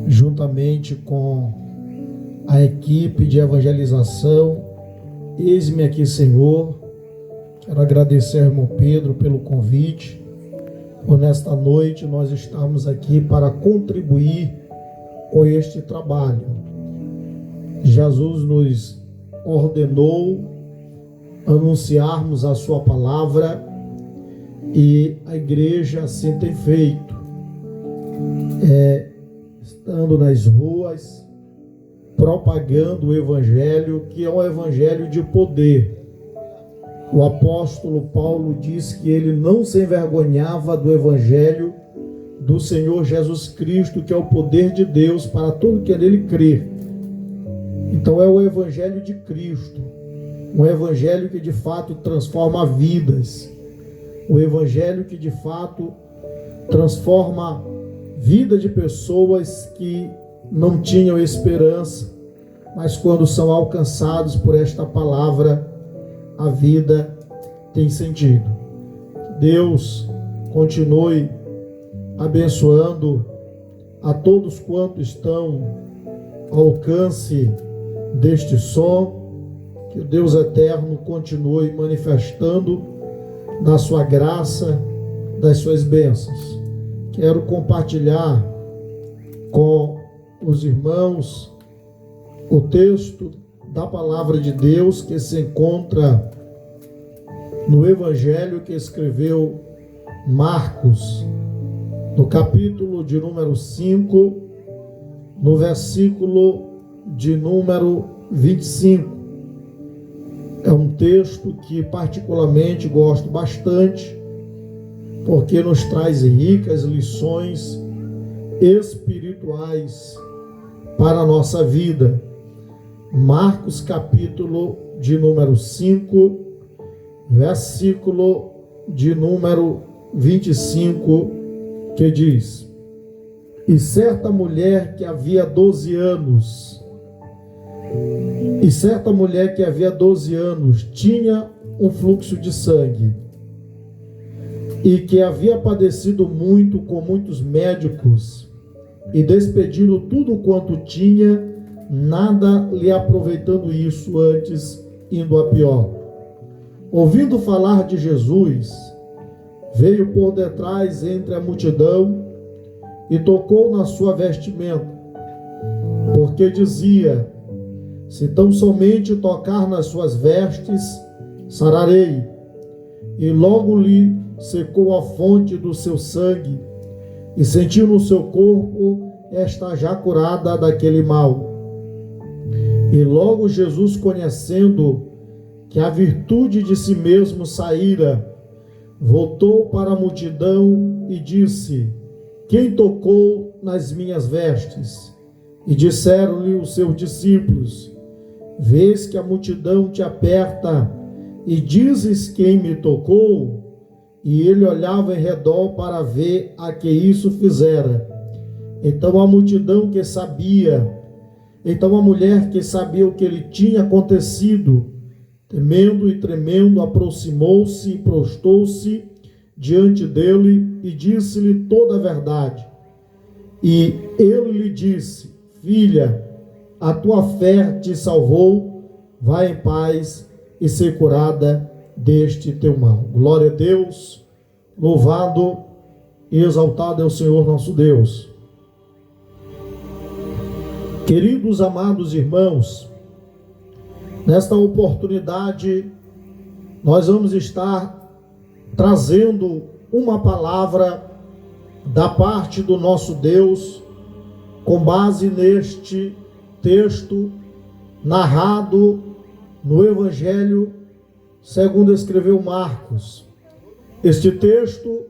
juntamente com a equipe de evangelização. Eis-me aqui, Senhor. Quero agradecer ao irmão Pedro pelo convite. Por nesta noite nós estamos aqui para contribuir com este trabalho. Jesus nos ordenou anunciarmos a sua palavra e a igreja assim tem feito, estando nas ruas, propagando o evangelho, que é um evangelho de poder. O apóstolo Paulo diz que ele não se envergonhava do evangelho do Senhor Jesus Cristo, que é o poder de Deus para todo que nele crer. Então é o evangelho de Cristo, um evangelho que de fato transforma vidas, um evangelho que de fato transforma vida de pessoas que não tinham esperança, mas quando são alcançados por esta palavra, a vida tem sentido. Deus continue abençoando a todos quantos estão ao alcance deste som, que o Deus eterno continue manifestando da sua graça, das suas bênçãos. Quero compartilhar com os irmãos o texto da palavra de Deus que se encontra no evangelho que escreveu Marcos, no capítulo de número 5, no versículo de número 25. É um texto que particularmente gosto bastante, porque nos traz ricas lições espirituais para a nossa vida. Marcos capítulo de número 5, versículo de número 25, que diz: E certa mulher que havia 12 anos, tinha um fluxo de sangue, e que havia padecido muito com muitos médicos, e despedindo tudo quanto tinha, nada lhe aproveitando isso, antes indo a pior. Ouvindo falar de Jesus, veio por detrás entre a multidão e tocou na sua vestimenta, porque dizia: se tão somente tocar nas suas vestes, sararei. E logo lhe secou a fonte do seu sangue, e sentiu no seu corpo estar já curada daquele mal. E logo Jesus, conhecendo que a virtude de si mesmo saíra, voltou para a multidão e disse: quem tocou nas minhas vestes? E disseram-lhe os seus discípulos: vês que a multidão te aperta e dizes: quem me tocou? E ele olhava em redor para ver a que isso fizera. Então a mulher que sabia o que lhe tinha acontecido, temendo e tremendo, aproximou-se e prostou-se diante dele e disse-lhe toda a verdade. E ele lhe disse: filha, a tua fé te salvou, vai em paz e ser curada deste teu mal. Glória a Deus, louvado e exaltado é o Senhor nosso Deus. Queridos amados irmãos, nesta oportunidade nós vamos estar trazendo uma palavra da parte do nosso Deus, com base neste texto narrado no Evangelho segundo escreveu Marcos. Este texto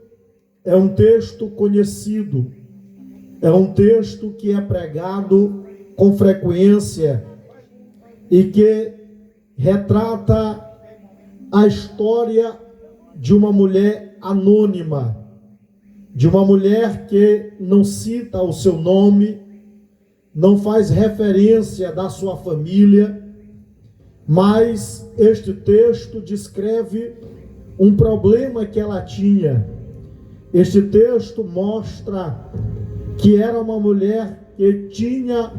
é um texto conhecido, é um texto que é pregado com frequência e que retrata a história de uma mulher anônima, de uma mulher que não cita o seu nome, não faz referência da sua família, mas este texto descreve um problema que ela tinha. Este texto mostra que era uma mulher que tinha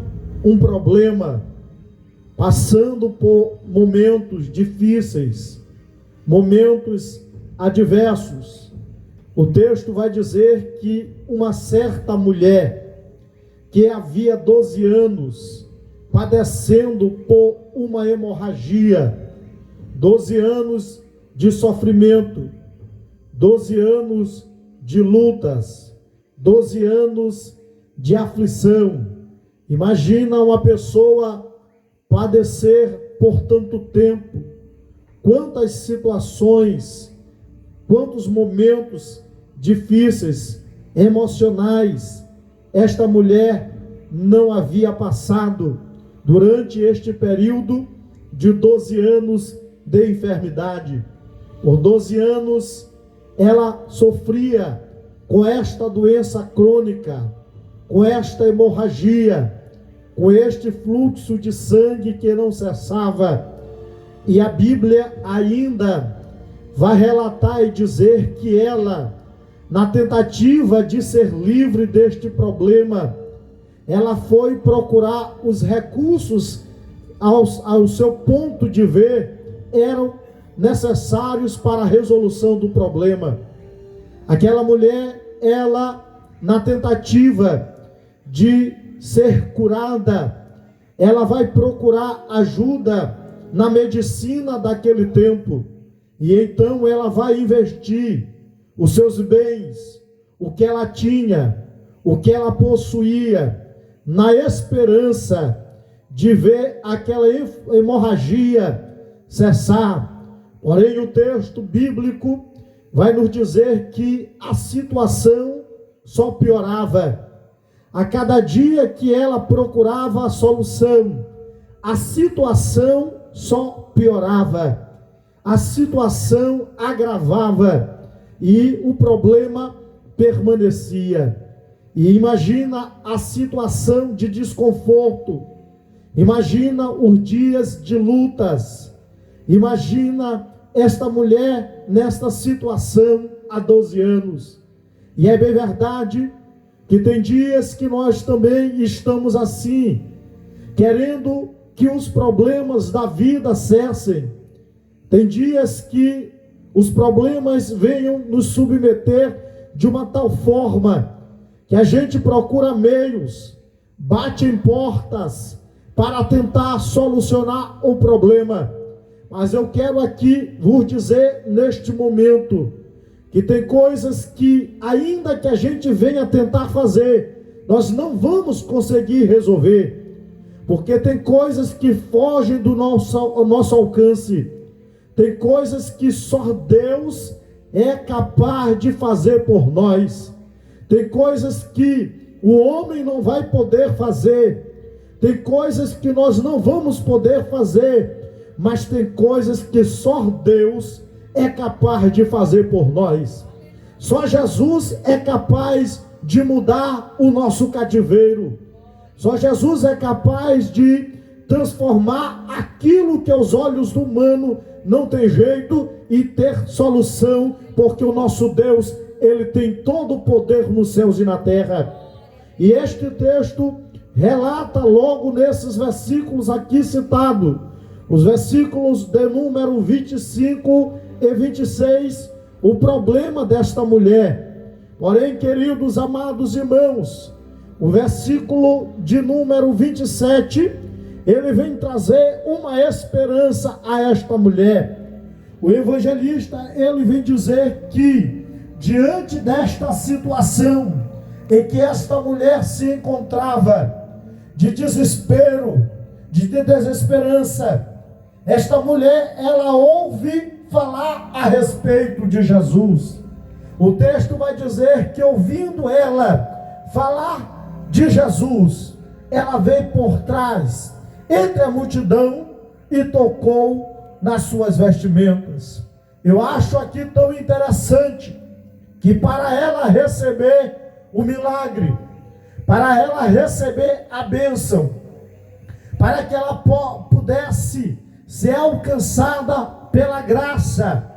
um problema, passando por momentos difíceis, momentos adversos. O texto vai dizer que uma certa mulher, que havia 12 anos, padecendo por uma hemorragia, 12 anos de sofrimento, 12 anos de lutas, 12 anos de aflição. Imagina uma pessoa padecer por tanto tempo, quantas situações, quantos momentos difíceis, emocionais, esta mulher não havia passado durante este período de 12 anos de enfermidade. Por 12 anos ela sofria com esta doença crônica, com esta hemorragia, com este fluxo de sangue que não cessava. E a Bíblia ainda vai relatar e dizer que ela, na tentativa de ser livre deste problema, ela foi procurar os recursos ao seu ponto de ver eram necessários para a resolução do problema. Aquela mulher, ela, na tentativa de ser curada, ela vai procurar ajuda na medicina daquele tempo, e então ela vai investir os seus bens, o que ela tinha, o que ela possuía, na esperança de ver aquela hemorragia cessar. Porém, o texto bíblico vai nos dizer que a situação só piorava. A cada dia que ela procurava a solução, a situação só piorava, a situação agravava e o problema permanecia. E imagina a situação de desconforto, imagina os dias de lutas, imagina esta mulher nesta situação há 12 anos. E é bem verdade que tem dias que nós também estamos assim, querendo que os problemas da vida cessem. Tem dias que os problemas venham nos submeter de uma tal forma que a gente procura meios, bate em portas para tentar solucionar o problema. Mas eu quero aqui vos dizer neste momento que tem coisas que, ainda que a gente venha tentar fazer, nós não vamos conseguir resolver, porque tem coisas que fogem do nosso alcance, tem coisas que só Deus é capaz de fazer por nós, tem coisas que o homem não vai poder fazer, tem coisas que nós não vamos poder fazer, mas tem coisas que só Deus é capaz de fazer por nós. Só Jesus é capaz de mudar o nosso cativeiro. Só Jesus é capaz de transformar aquilo que aos olhos do humano não tem jeito e ter solução, porque o nosso Deus, Ele tem todo o poder nos céus e na terra. E este texto relata logo nesses versículos aqui citados, os versículos de número 25 e 26, o problema desta mulher. Porém, queridos amados irmãos, o versículo de número 27, ele vem trazer uma esperança a esta mulher. O evangelista, ele vem dizer que, diante desta situação em que esta mulher se encontrava, de desespero, de desesperança, esta mulher, ela ouve falar a respeito de Jesus. O texto vai dizer que, ouvindo ela falar de Jesus, ela veio por trás, entre a multidão, e tocou nas suas vestimentas. Eu acho aqui tão interessante que, para ela receber o milagre, para ela receber a bênção, para que ela pudesse ser alcançada pela graça,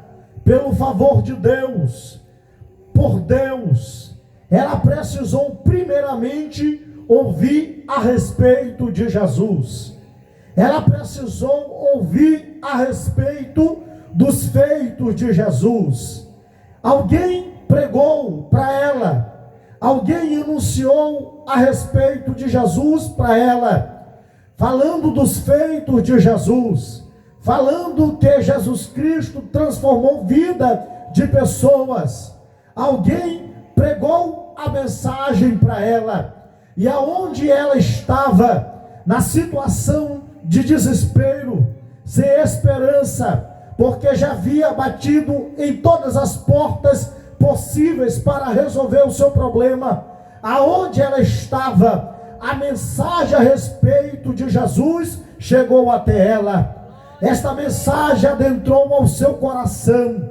pelo favor de Deus, por Deus, ela precisou primeiramente ouvir a respeito de Jesus. Ela precisou ouvir a respeito dos feitos de Jesus. Alguém pregou para ela, alguém anunciou a respeito de Jesus para ela, falando dos feitos de Jesus, falando que Jesus Cristo transformou vida de pessoas. Alguém pregou a mensagem para ela, e aonde ela estava, na situação de desespero, sem esperança, porque já havia batido em todas as portas possíveis para resolver o seu problema, aonde ela estava, a mensagem a respeito de Jesus chegou até ela. Esta mensagem adentrou ao seu coração,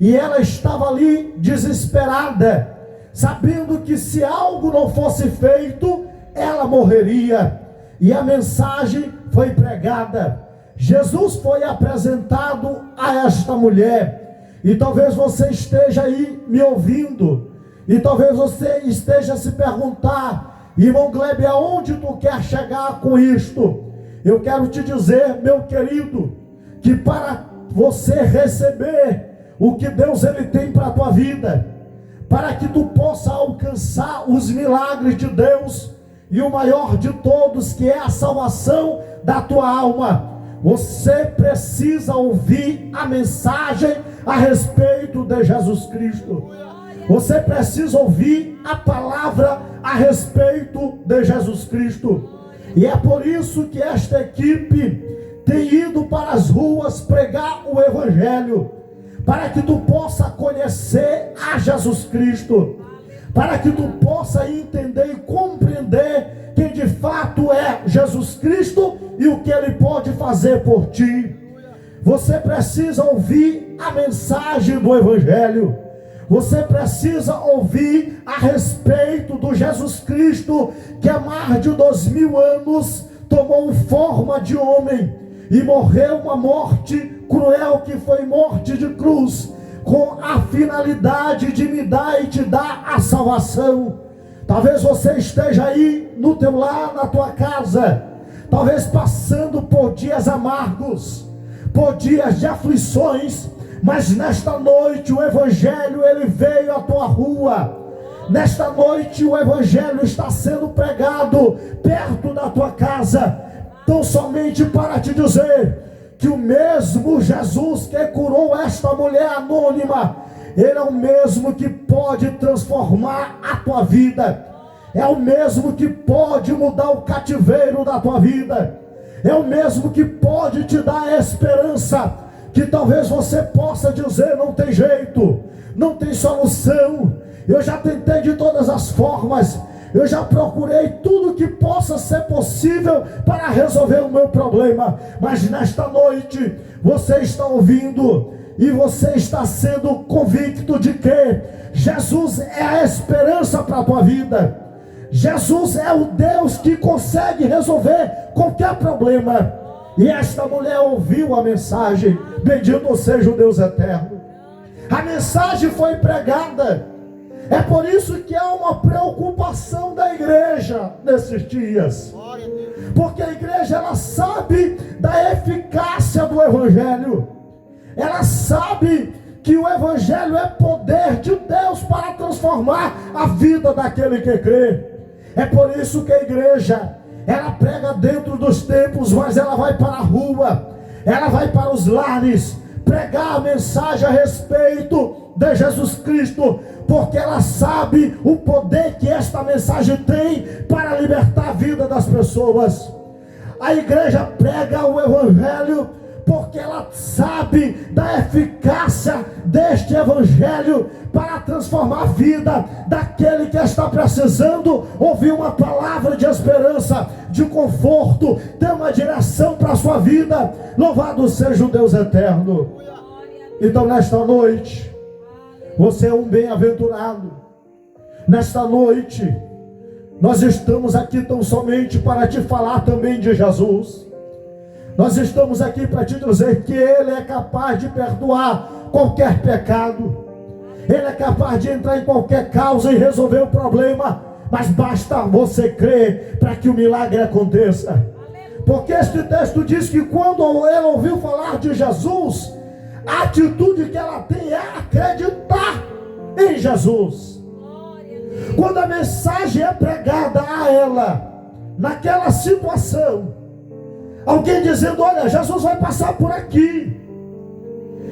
e ela estava ali desesperada, sabendo que se algo não fosse feito, ela morreria. E a mensagem foi pregada. Jesus foi apresentado a esta mulher. E talvez você esteja aí me ouvindo, e talvez você esteja se perguntar: irmão Glebe, aonde tu quer chegar com isto? Eu quero te dizer, meu querido, que para você receber o que Deus ele tem para a tua vida, para que tu possa alcançar os milagres de Deus, e o maior de todos, que é a salvação da tua alma, você precisa ouvir a mensagem a respeito de Jesus Cristo. Você precisa ouvir a palavra a respeito de Jesus Cristo. E é por isso que esta equipe tem ido para as ruas pregar o Evangelho, para que tu possa conhecer a Jesus Cristo, para que tu possa entender e compreender quem de fato é Jesus Cristo e o que Ele pode fazer por ti. Você precisa ouvir a mensagem do Evangelho. Você precisa ouvir a respeito do Jesus Cristo, que há mais de 2000 anos tomou forma de homem e morreu uma morte cruel, que foi morte de cruz, com a finalidade de me dar e te dar a salvação. Talvez você esteja aí no teu lar, na tua casa, talvez passando por dias amargos, por dias de aflições, mas nesta noite o Evangelho ele veio à tua rua. Nesta noite o Evangelho está sendo pregado perto da tua casa, tão somente para te dizer que o mesmo Jesus que curou esta mulher anônima, Ele é o mesmo que pode transformar a tua vida, é o mesmo que pode mudar o cativeiro da tua vida, é o mesmo que pode te dar a esperança, que talvez você possa dizer: não tem jeito, não tem solução, eu já tentei de todas as formas, eu já procurei tudo que possa ser possível para resolver o meu problema, mas nesta noite você está ouvindo e você está sendo convicto de que Jesus é a esperança para a tua vida. Jesus é o Deus que consegue resolver qualquer problema. E esta mulher ouviu a mensagem. Bendito seja o Deus eterno. A mensagem foi pregada. É por isso que há uma preocupação da igreja nesses dias, porque a igreja ela sabe da eficácia do Evangelho. Ela sabe que o Evangelho é poder de Deus para transformar a vida daquele que crê. É por isso que a igreja ela prega dentro dos templos, mas ela vai para a rua, ela vai para os lares pregar a mensagem a respeito de Jesus Cristo, porque ela sabe o poder que esta mensagem tem para libertar a vida das pessoas. A igreja prega o Evangelho porque ela sabe da eficácia deste Evangelho para transformar a vida daquele que está precisando ouvir uma palavra de esperança, de conforto, ter uma direção para a sua vida. Louvado seja o Deus eterno. Então nesta noite, você é um bem-aventurado. Nesta noite, nós estamos aqui tão somente para te falar também de Jesus. Nós estamos aqui para te dizer que Ele é capaz de perdoar qualquer pecado. Ele é capaz de entrar em qualquer causa e resolver o problema. mas basta você crer para que o milagre aconteça. Porque este texto diz que quando ela ouviu falar de Jesus, a atitude que ela tem é acreditar em Jesus. Quando a mensagem é pregada a ela, naquela situação, alguém dizendo: olha, Jesus vai passar por aqui,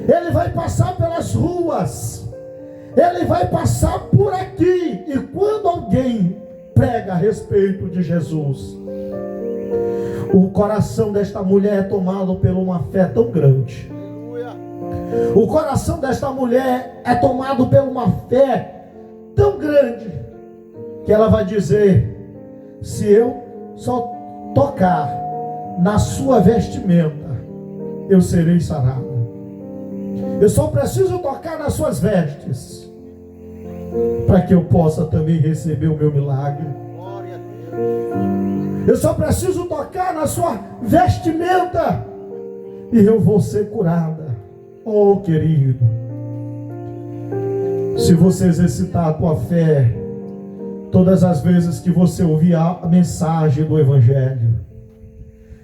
ele vai passar pelas ruas, ele vai passar por aqui. E quando alguém prega a respeito de Jesus, o coração desta mulher é tomado por uma fé tão grande. O coração desta mulher é tomado por uma fé tão grande, que ela vai dizer: se eu só tocar na sua vestimenta, eu serei sarada. Eu só preciso tocar nas suas vestes, para que eu possa também receber o meu milagre. Eu só preciso tocar na sua vestimenta, e eu vou ser curada. Oh, querido, se você exercitar a tua fé, todas as vezes que você ouvir a mensagem do Evangelho,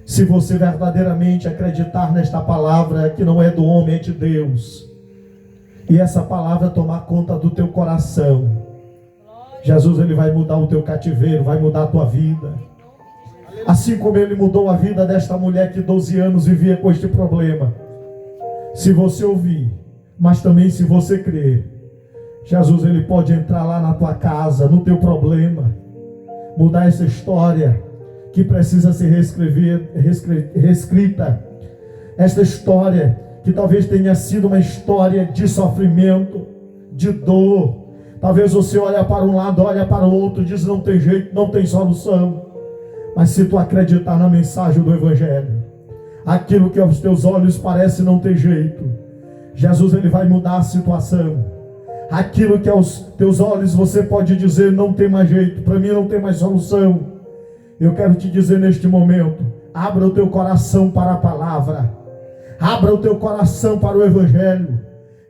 se você verdadeiramente acreditar nesta palavra, que não é do homem, é de Deus, e essa palavra tomar conta do teu coração, Jesus, ele vai mudar o teu cativeiro, vai mudar a tua vida. Assim como ele mudou a vida desta mulher que 12 anos vivia com este problema. Se você ouvir, mas também se você crer, Jesus, ele pode entrar lá na tua casa, no teu problema, mudar essa história que precisa ser reescrita. Esta história que talvez tenha sido uma história de sofrimento, de dor. Talvez você olha para um lado, olha para o outro, diz: não tem jeito, não tem solução. Mas se tu acreditar na mensagem do Evangelho, aquilo que aos teus olhos parece não ter jeito, Jesus, ele vai mudar a situação. Aquilo que aos teus olhos você pode dizer: não tem mais jeito, para mim não tem mais solução, eu quero te dizer neste momento: abra o teu coração para a palavra, abra o teu coração para o Evangelho,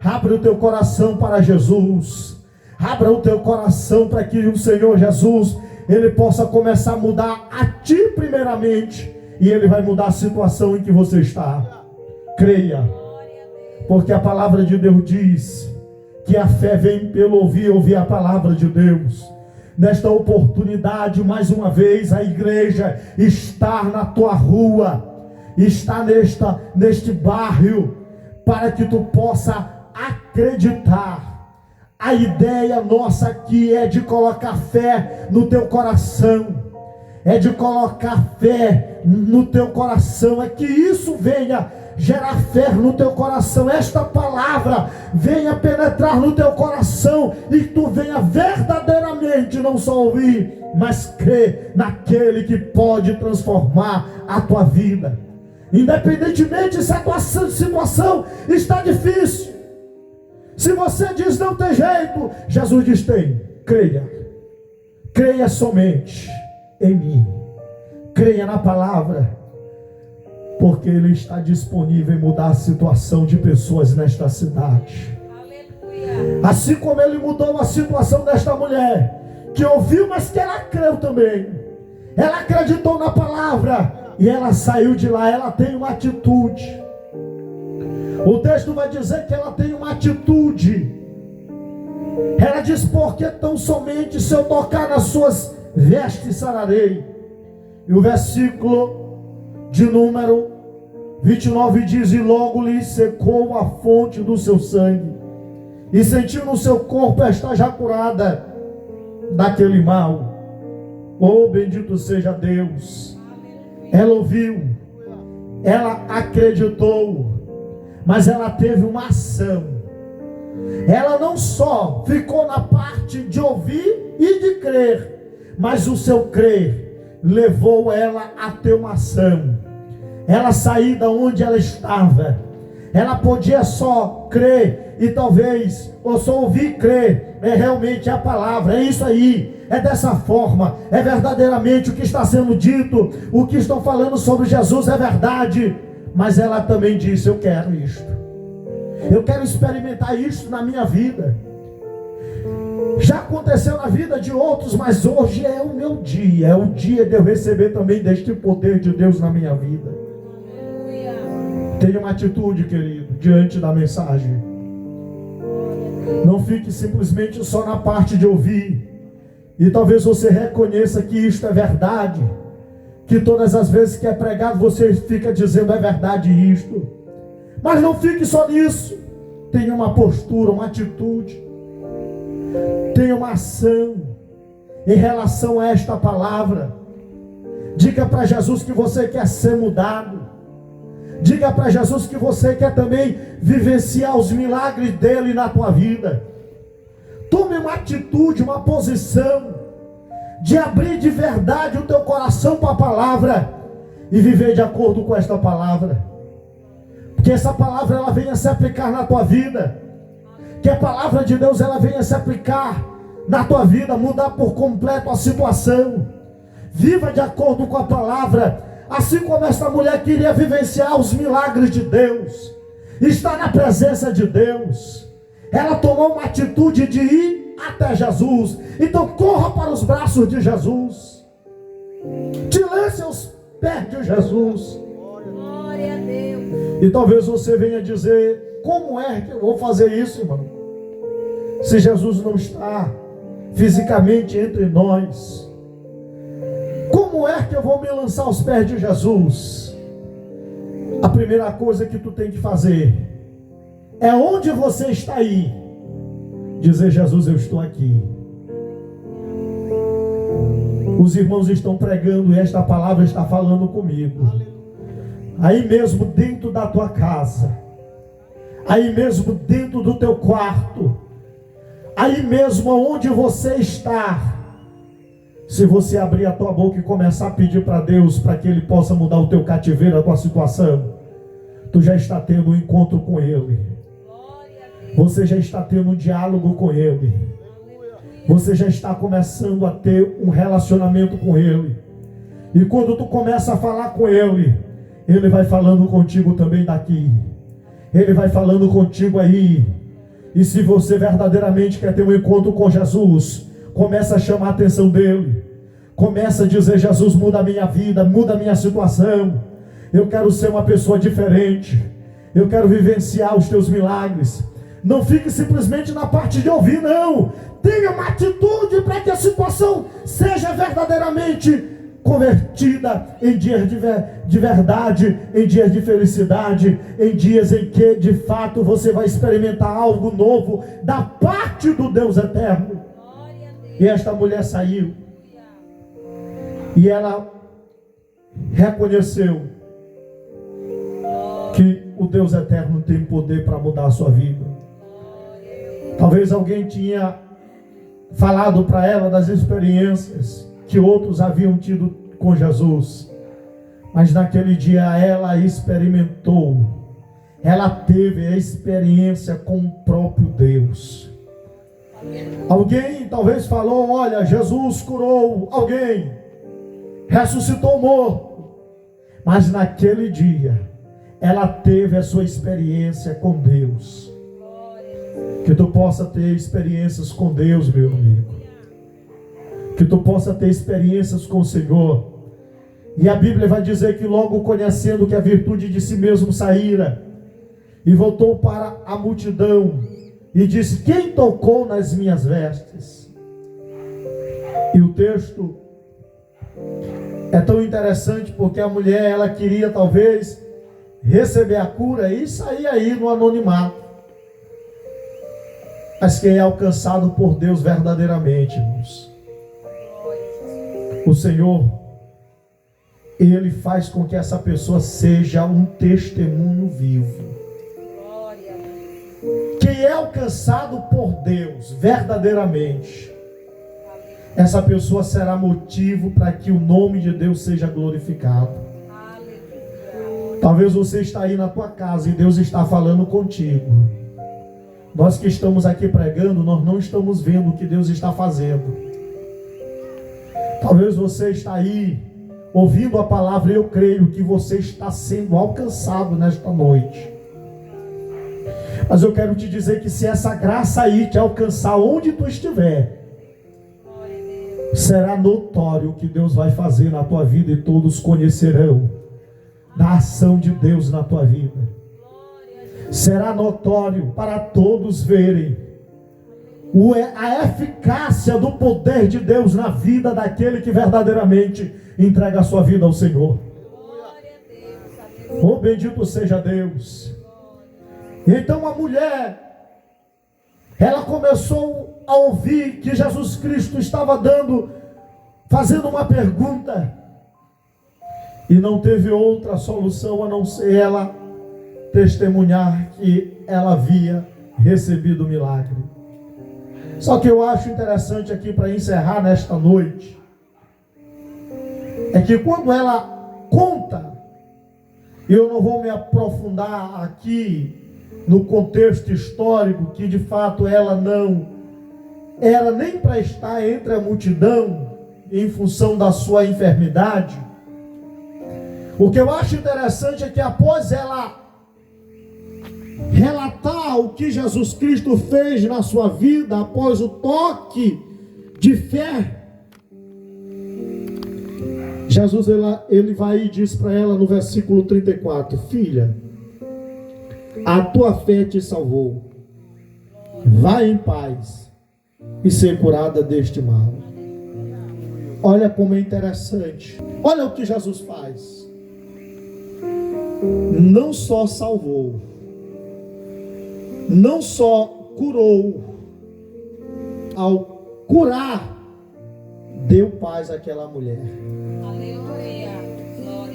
abra o teu coração para Jesus, abra o teu coração para que o Senhor Jesus, ele possa começar a mudar a ti primeiramente, e ele vai mudar a situação em que você está. Creia, porque a palavra de Deus diz que a fé vem pelo ouvir a palavra de Deus. Nesta oportunidade, mais uma vez, a igreja está na tua rua, está neste bairro, para que tu possa acreditar. A ideia nossa aqui é de colocar fé no teu coração, é de colocar fé no teu coração, é que isso venha gerar fé no teu coração, esta palavra venha penetrar no teu coração, e tu venha verdadeiramente não só ouvir, mas crer naquele que pode transformar a tua vida. Independentemente se a tua situação está difícil, se você diz não tem jeito, Jesus diz tem. Creia somente em mim, creia na palavra, porque ele está disponível em mudar a situação de pessoas nesta cidade. Aleluia. Assim como ele mudou a situação desta mulher, que ouviu, mas que ela creu também, ela acreditou na palavra, e ela saiu de lá. Ela tem uma atitude. O texto vai dizer que ela tem uma atitude. Ela diz: porque tão somente se eu tocar nas suas vestes sararei. E o versículo de número 29 diz: e logo lhe secou a fonte do seu sangue, e sentiu no seu corpo esta já curada daquele mal. Oh, bendito seja Deus. Ela ouviu, ela acreditou, mas ela teve uma ação. Ela não só ficou na parte de ouvir e de crer, mas o seu crer levou ela a ter uma ação. Ela saiu da onde ela estava. Ela podia só crer e talvez, ou só ouvir e crer. É realmente a palavra, é isso aí, é dessa forma, é verdadeiramente o que está sendo dito, o que estão falando sobre Jesus é verdade. Mas ela também disse: eu quero isto, eu quero experimentar isto na minha vida. Já aconteceu na vida de outros, mas hoje é o meu dia. É o dia de eu receber também deste poder de Deus na minha vida. Tenha uma atitude, querido, diante da mensagem. Não fique simplesmente só na parte de ouvir. E talvez você reconheça que isto é verdade. Que todas as vezes que é pregado você fica dizendo é verdade isto. Mas não fique só nisso. Tenha uma postura, uma atitude. Tenha uma ação em relação a esta palavra. Diga para Jesus que você quer ser mudado. Diga para Jesus que você quer também vivenciar os milagres dele na tua vida. Tome uma atitude, uma posição de abrir de verdade o teu coração para a palavra e viver de acordo com esta palavra. Que essa palavra ela venha se aplicar na tua vida. Que a palavra de Deus ela venha se aplicar na tua vida, mudar por completo a situação. Viva de acordo com a palavra, assim como esta mulher queria vivenciar os milagres de Deus, estar na presença de Deus. Ela tomou uma atitude de ir até Jesus. Então corra para os braços de Jesus. Te lance aos pés de Jesus. Glória a Deus. E talvez você venha dizer: como é que eu vou fazer isso, irmão? Se Jesus não está fisicamente entre nós, como é que eu vou me lançar aos pés de Jesus? A primeira coisa que tu tem que fazer é, onde você está aí, dizer: Jesus, eu estou aqui. Os irmãos estão pregando e esta palavra está falando comigo. Aí mesmo dentro da tua casa, aí mesmo dentro do teu quarto, aí mesmo onde você está, se você abrir a tua boca e começar a pedir para Deus para que Ele possa mudar o teu cativeiro, a tua situação, tu já está tendo um encontro com Ele. Você já está tendo um diálogo com Ele. Você já está começando a ter um relacionamento com Ele. E quando tu começa a falar com Ele, Ele vai falando contigo também daqui. Ele vai falando contigo aí. E se você verdadeiramente quer ter um encontro com Jesus, começa a chamar a atenção dele. Começa a dizer: Jesus, muda a minha vida, muda a minha situação. Eu quero ser uma pessoa diferente. Eu quero vivenciar os teus milagres. Não fique simplesmente na parte de ouvir, não. Tenha uma atitude para que a situação seja verdadeiramente convertida em dias de verdade, em dias de felicidade, em dias em que de fato você vai experimentar algo novo da parte do Deus eterno. E esta mulher saiu e ela reconheceu que o Deus eterno tem poder para mudar a sua vida. Talvez alguém tinha falado para ela das experiências que outros haviam tido com Jesus, mas naquele dia ela experimentou, ela teve a experiência com o próprio Deus. Alguém talvez falou: olha, Jesus curou alguém, ressuscitou morto, mas naquele dia ela teve a sua experiência com Deus. Que tu possa ter experiências com Deus, meu amigo. Que tu possa ter experiências com o Senhor. E a Bíblia vai dizer que logo conhecendo que a virtude de si mesmo saíra, e voltou para a multidão e disse: quem tocou nas minhas vestes? E o texto é tão interessante porque a mulher, ela queria talvez receber a cura e sair aí no anonimato. Mas quem é alcançado por Deus verdadeiramente, irmãos, o Senhor, Ele faz com que essa pessoa seja um testemunho vivo. Quem é alcançado por Deus verdadeiramente, essa pessoa será motivo para que o nome de Deus seja glorificado. Talvez você está aí na tua casa e Deus está falando contigo. Nós que estamos aqui pregando, nós não estamos vendo o que Deus está fazendo. Talvez você está aí ouvindo a palavra, e eu creio que você está sendo alcançado nesta noite. Mas eu quero te dizer que se essa graça aí te alcançar onde tu estiver, será notório o que Deus vai fazer na tua vida e todos conhecerão da ação de Deus na tua vida. Será notório para todos verem a eficácia do poder de Deus na vida daquele que verdadeiramente entrega a sua vida ao Senhor. Oh, bendito seja Deus. Então a mulher, ela começou a ouvir que Jesus Cristo estava fazendo uma pergunta, e não teve outra solução a não ser ela testemunhar que ela havia recebido o milagre. Só que eu acho interessante aqui para encerrar nesta noite, é que quando ela conta, eu não vou me aprofundar aqui no contexto histórico, que de fato ela não era nem para estar entre a multidão em função da sua enfermidade. O que eu acho interessante é que após ela relatar o que Jesus Cristo fez na sua vida, após o toque de fé, Jesus ele vai e diz para ela no versículo 34: filha, a tua fé te salvou, vai em paz e ser curada deste mal. Olha como é interessante, olha o que Jesus faz. Não só salvou, não só curou, ao curar, deu paz àquela mulher.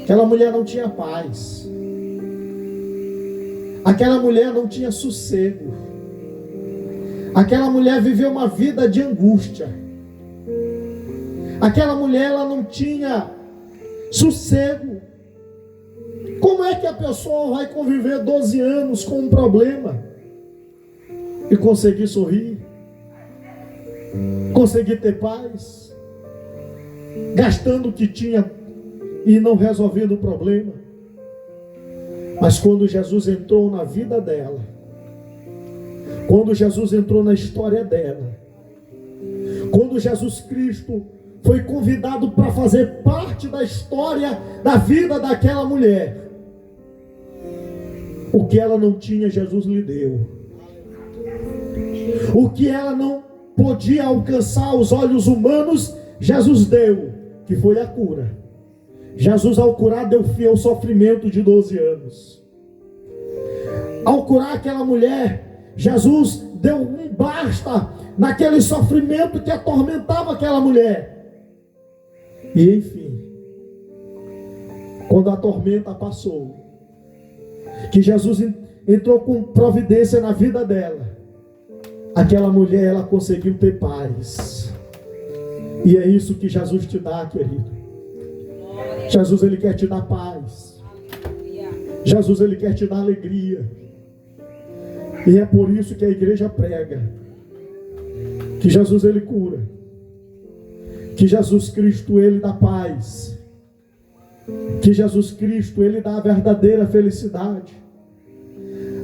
Aquela mulher não tinha paz, aquela mulher não tinha sossego, aquela mulher viveu uma vida de angústia, aquela mulher ela não tinha sossego. Como é que a pessoa vai conviver 12 anos com um problema e conseguir sorrir, conseguir ter paz, gastando o que tinha e não resolvendo o problema? Mas quando Jesus entrou na vida dela, quando Jesus entrou na história dela, quando Jesus Cristo foi convidado para fazer parte da história da vida daquela mulher, o que ela não tinha, Jesus lhe deu. O que ela não podia alcançar aos olhos humanos, Jesus deu, que foi a cura. Jesus, ao curar, deu fim ao sofrimento de 12 anos. Ao curar aquela mulher, Jesus deu um basta naquele sofrimento que atormentava aquela mulher. E enfim, quando a tormenta passou, que Jesus entrou com providência na vida dela, aquela mulher ela conseguiu ter paz. E é isso que Jesus te dá, querido. Jesus ele quer te dar paz. Jesus ele quer te dar alegria. E é por isso que a igreja prega que Jesus ele cura, que Jesus Cristo ele dá paz, que Jesus Cristo ele dá a verdadeira felicidade.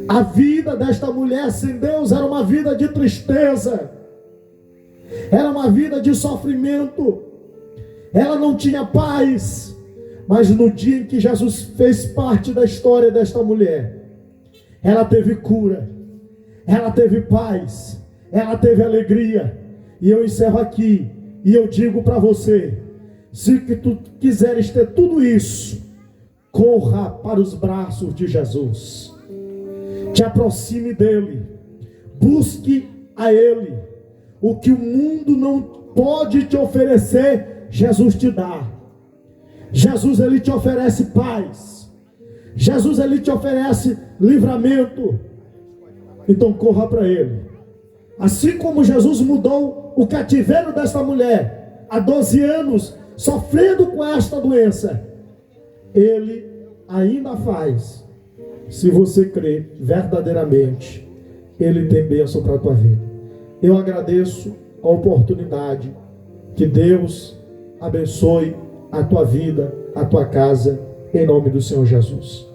A vida desta mulher sem Deus era uma vida de tristeza, era uma vida de sofrimento, ela não tinha paz. Mas no dia em que Jesus fez parte da história desta mulher, ela teve cura, ela teve paz, ela teve alegria. E eu encerro aqui e eu digo para você: se que tu quiseres ter tudo isso, corra para os braços de Jesus, te aproxime dele, busque a ele. O que o mundo não pode te oferecer, Jesus te dá. Jesus ele te oferece paz, Jesus ele te oferece livramento. Então corra para ele. Assim como Jesus mudou o cativeiro desta mulher há 12 anos, sofrendo com esta doença, ele ainda faz. Se você crer verdadeiramente, ele tem bênção para a tua vida. Eu agradeço a oportunidade. Que Deus abençoe a tua vida, a tua casa, em nome do Senhor Jesus.